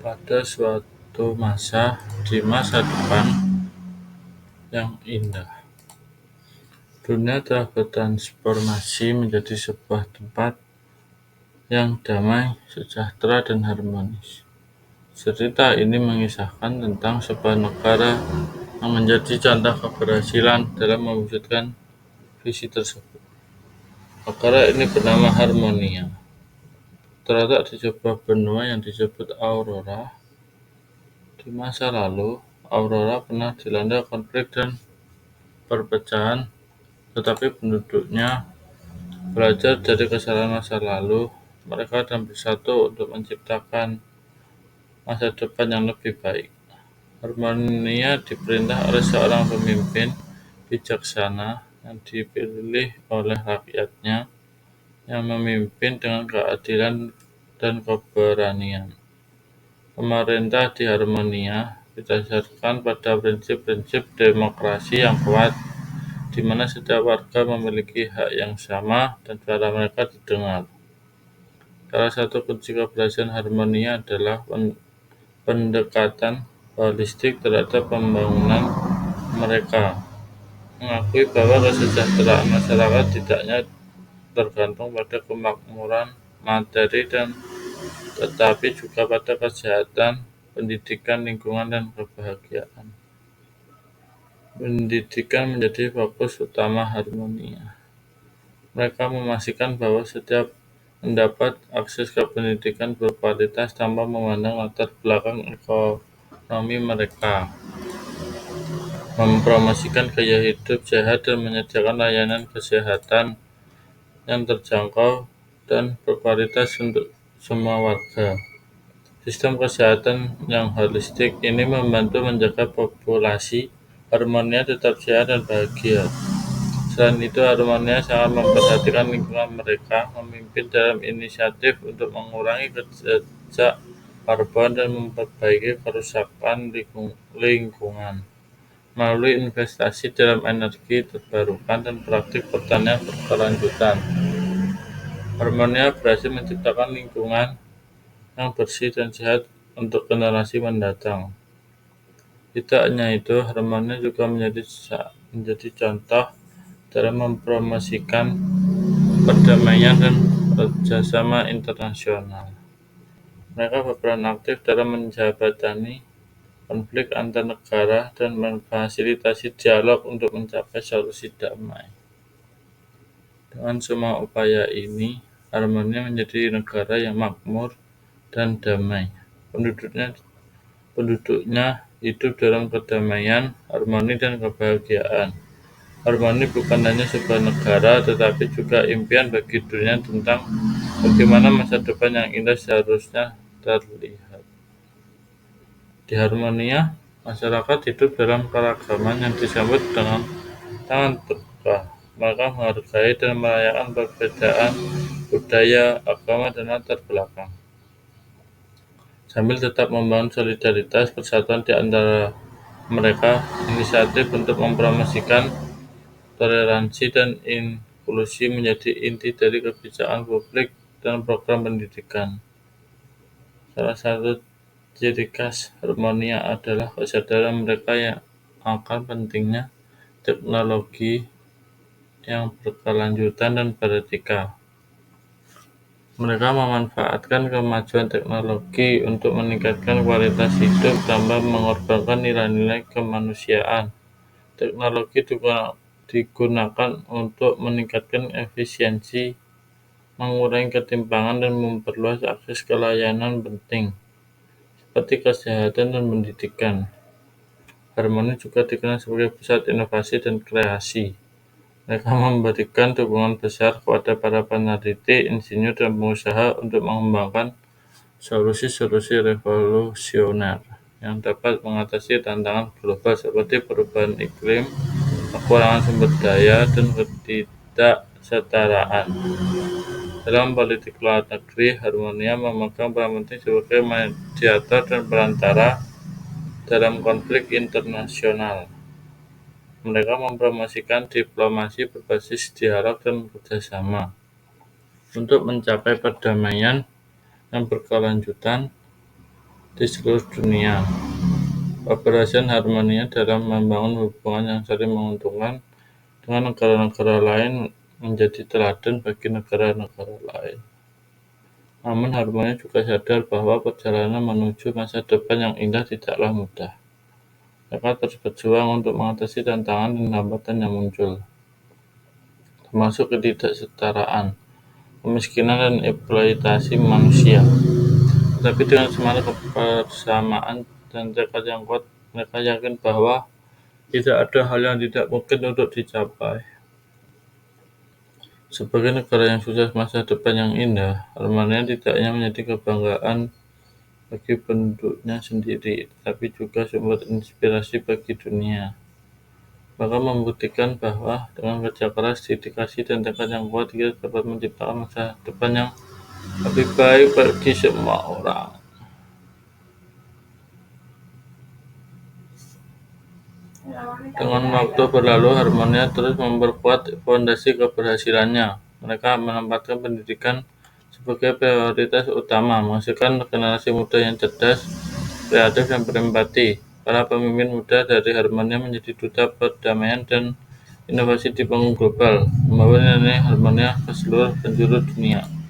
Pada suatu masa di masa depan yang indah, dunia telah bertransformasi menjadi sebuah tempat yang damai, sejahtera, dan harmonis. Cerita ini mengisahkan tentang sebuah negara yang menjadi contoh keberhasilan dalam mewujudkan visi tersebut. Negara ini bernama Harmonia. Terletak di sebuah benua yang disebut Aurora. Di masa lalu, Aurora pernah dilanda konflik dan perpecahan, tetapi penduduknya belajar dari kesalahan masa lalu mereka dan bersatu untuk menciptakan masa depan yang lebih baik. Harmonia diperintah oleh seorang pemimpin bijaksana yang dipilih oleh rakyatnya, yang memimpin dengan keadilan dan keberanian. Pemerintah di Harmonia didasarkan pada prinsip-prinsip demokrasi yang kuat, di mana setiap warga memiliki hak yang sama dan suara mereka didengar. Salah satu kunci keberhasilan Harmonia adalah pendekatan holistik terhadap pembangunan mereka, mengakui bahwa kesejahteraan masyarakat tidaknya tergantung pada kemakmuran materi tetapi juga pada kesehatan, pendidikan, lingkungan, dan kebahagiaan. Pendidikan menjadi fokus utama Harmonia. Mereka memastikan bahwa setiap mendapat akses ke pendidikan berkualitas tanpa memandang latar belakang ekonomi mereka, mempromosikan gaya hidup sehat dan menyediakan layanan kesehatan yang terjangkau dan berkualitas untuk semua warga. Sistem kesehatan yang holistik ini membantu menjaga populasi Harmonia tetap sehat dan bahagia. Selain itu, Harmonia sangat memperhatikan lingkungan mereka, memimpin dalam inisiatif untuk mengurangi jejak karbon dan memperbaiki kerusakan lingkungan melalui investasi dalam energi terbarukan dan praktik pertanian berkelanjutan. Harmonia berhasil menciptakan lingkungan yang bersih dan sehat untuk generasi mendatang. Tidak hanya itu, Harmonia juga menjadi contoh dalam mempromosikan perdamaian dan kerjasama internasional. Mereka berperan aktif dalam menjembatani konflik antar negara dan memfasilitasi dialog untuk mencapai solusi damai. Dengan semua upaya ini, Harmonia menjadi negara yang makmur dan damai. Penduduknya hidup dalam kedamaian, harmoni, dan kebahagiaan. Harmoni bukan hanya sebuah negara, tetapi juga impian bagi dunia tentang bagaimana masa depan yang indah seharusnya terlihat. Di Harmonia, masyarakat hidup dalam keragaman yang disambut dengan tangan terbuka. Mereka menghargai dan merayakan perbedaan budaya, agama, dan latar belakang, sambil tetap membangun solidaritas persatuan di antara mereka. Inisiatif untuk mempromosikan toleransi dan inklusi menjadi inti dari kebijakan publik dan program pendidikan. Salah satu ciri khas Harmonia adalah kesadaran mereka yang akan pentingnya teknologi yang berkelanjutan dan beretika. Mereka memanfaatkan kemajuan teknologi untuk meningkatkan kualitas hidup tanpa mengorbankan nilai-nilai kemanusiaan. Teknologi digunakan untuk meningkatkan efisiensi, mengurangi ketimpangan, dan memperluas akses ke layanan penting seperti kesehatan dan pendidikan. Harmoni juga dikenal sebagai pusat inovasi dan kreasi. Mereka memberikan dukungan besar kepada para peneliti, insinyur, dan pengusaha untuk mengembangkan solusi-solusi revolusioner yang dapat mengatasi tantangan global seperti perubahan iklim, kekurangan sumber daya, dan ketidaksetaraan. Dalam politik luar negeri, Harmonia memegang peran penting sebagai mediator dan perantara dalam konflik internasional. Mereka mempromosikan diplomasi berbasis dialog dan kerjasama untuk mencapai perdamaian yang berkelanjutan di seluruh dunia. Keberhasilan Harmonia dalam membangun hubungan yang saling menguntungkan dengan negara-negara lain menjadi teladan bagi negara-negara lain. Namun Harmonia juga sadar bahwa perjalanan menuju masa depan yang indah tidaklah mudah. Mereka terus berjuang untuk mengatasi tantangan dan hambatan yang muncul, termasuk ketidaksetaraan, kemiskinan, dan eksploitasi manusia. Tetapi dengan semangat kebersamaan dan tekad yang kuat, mereka yakin bahwa tidak ada hal yang tidak mungkin untuk dicapai. Sebagai negara yang sukses masa depan yang indah, Armenia tidak hanya menjadi kebanggaan bagi penduduknya sendiri, tetapi juga sumber inspirasi bagi dunia. Maka membuktikan bahwa dengan kerja keras, dedikasi, dan tekad yang kuat, kita dapat menciptakan masa depan yang lebih baik bagi semua orang. Dengan waktu berlalu, Harmonia terus memperkuat fondasi keberhasilannya. Mereka menempatkan pendidikan sebagai prioritas utama, menghasilkan generasi muda yang cerdas, kreatif, dan berempati. Para pemimpin muda dari Harmonia menjadi duta perdamaian dan inovasi di panggung global, membawa nilai Harmonia ke seluruh penjuru dunia.